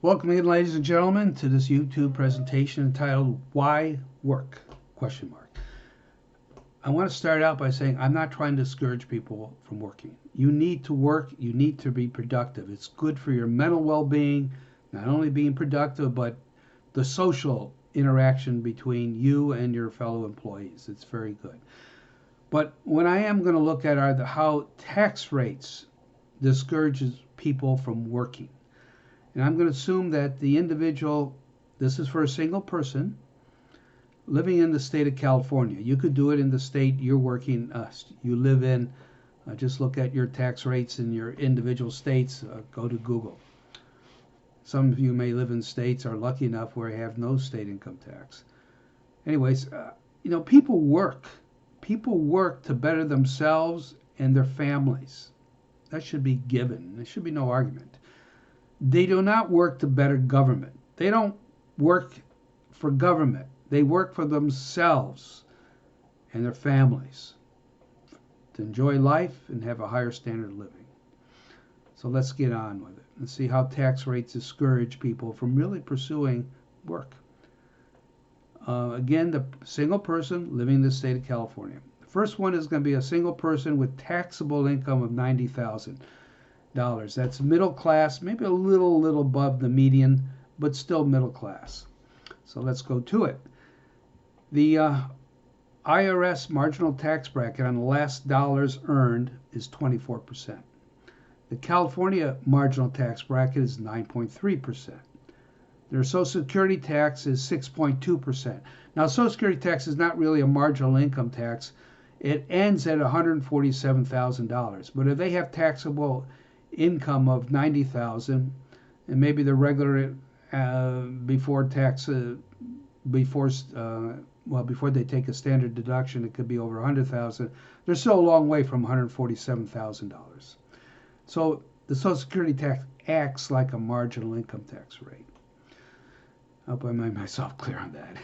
Welcome again, ladies and gentlemen, to this YouTube presentation entitled Why Work? Question mark. I want to start out by saying I'm not trying to discourage people from working. You need to work, you need to be productive. It's good for your mental well-being, not only being productive, but the social interaction between you and your fellow employees. It's very good. But what I am going to look at are how tax rates discourages people from working. And I'm going to assume that the individual, this is for a single person living in the state of California. You could do it in the state you're working, you live in. Just look at your tax rates in your individual states. Go to Google. Some of you may live in states are lucky enough where you have no state income tax. Anyways, people work. People work to better themselves and their families. That should be given. There should be no argument. They do not work to better government. They don't work for government. They work for themselves and their families to enjoy life and have a higher standard of living. So let's get on with it and see how tax rates discourage people from really pursuing work. Again, the single person living in the state of California. The first one is going to be a single person with taxable income of $90,000. That's middle class, maybe a little above the median, but still middle class. So let's go to it. The IRS marginal tax bracket on the last dollars earned is 24%. The California marginal tax bracket is 9.3%. Their Social Security tax is 6.2%. Now, Social Security tax is not really a marginal income tax. It ends at $147,000. But if they have taxable income of $90,000, and maybe the regular before they take a standard deduction, it could be over $100,000. They're still a long way from $147,000. So the Social Security tax acts like a marginal income tax rate. I hope I made myself clear on that.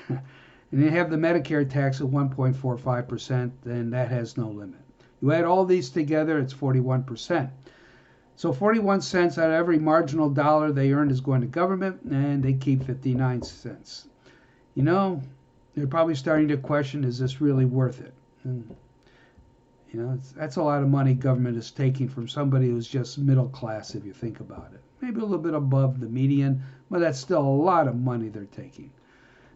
And you have the Medicare tax at 1.45%, and that has no limit. You add all these together, it's 41%. So 41 cents out of every marginal dollar they earn is going to government, and they keep 59 cents. They're probably starting to question, is this really worth it? And, that's a lot of money government is taking from somebody who's just middle class, if you think about it. Maybe a little bit above the median, but that's still a lot of money they're taking.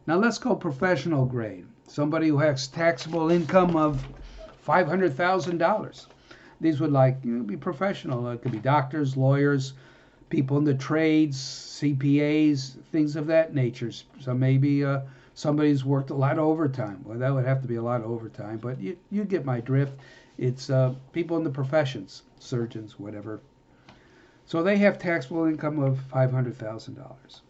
Now let's go professional grade. Somebody who has taxable income of $500,000. These would be professional. It could be doctors, lawyers, people in the trades, CPAs, things of that nature. So maybe somebody's worked a lot of overtime. Well, that would have to be a lot of overtime, but you get my drift. It's people in the professions, surgeons, whatever. So they have taxable income of $500,000.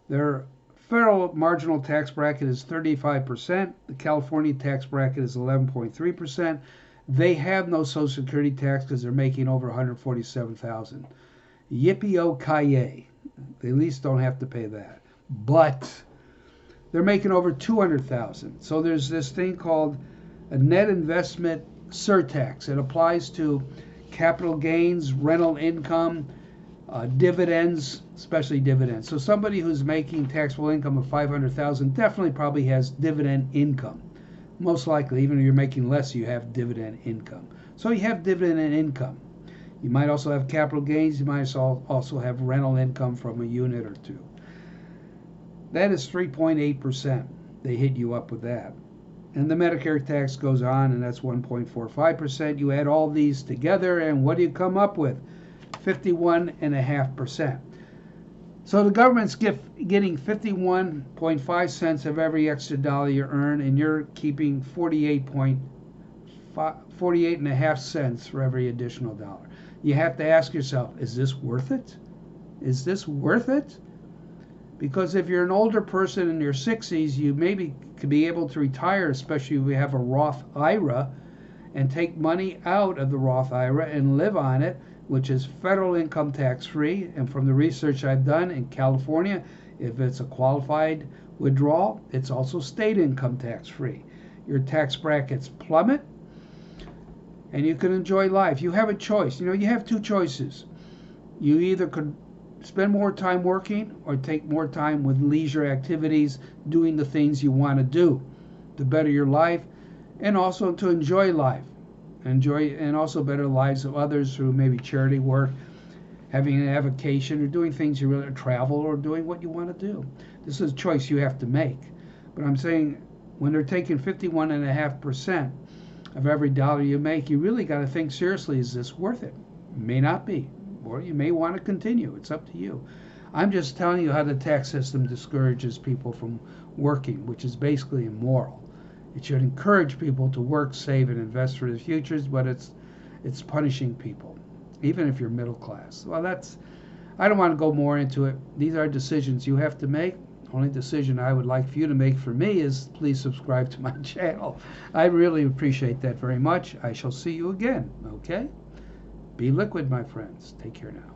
Their federal marginal tax bracket is 35%. The California tax bracket is 11.3%. They have no Social Security tax because they're making over $147,000. Yippee-o-ki-yay. They at least don't have to pay that. But they're making over $200,000. So there's this thing called a net investment surtax. It applies to capital gains, rental income, dividends, especially dividends. So somebody who's making taxable income of $500,000 definitely probably has dividend income. Most likely, even if you're making less, you have dividend income. So you have dividend income. You might also have capital gains. You might also have rental income from a unit or two. That is 3.8%. They hit you up with that. And the Medicare tax goes on, and that's 1.45%. You add all these together, and what do you come up with? 51.5%. So the government's getting 51.5 cents of every extra dollar you earn, and you're keeping 48.5 cents for every additional dollar. You have to ask yourself, is this worth it? Is this worth it? Because if you're an older person in your 60s, you maybe could be able to retire, especially if you have a Roth IRA, and take money out of the Roth IRA and live on it, which is federal income tax free. And from the research I've done in California, if it's a qualified withdrawal, it's also state income tax free. Your tax brackets plummet, and you can enjoy life. You have a choice. You have two choices. You either could spend more time working or take more time with leisure activities, doing the things you want to do to better your life and also to enjoy life. Enjoy and also better the lives of others through maybe charity work, having a vacation, or doing things you really travel, or doing what you want to do. This is a choice you have to make. But I'm saying when they're taking 51.5% of every dollar you make, you really got to think seriously, is this worth it? It may not be, or you may want to continue. It's up to you. I'm just telling you how the tax system discourages people from working, which is basically immoral. It should encourage people to work, save, and invest for their futures, but it's punishing people, even if you're middle class. Well, I don't want to go more into it. These are decisions you have to make. Only decision I would like for you to make for me is please subscribe to my channel. I really appreciate that very much. I shall see you again, okay? Be liquid, my friends. Take care now.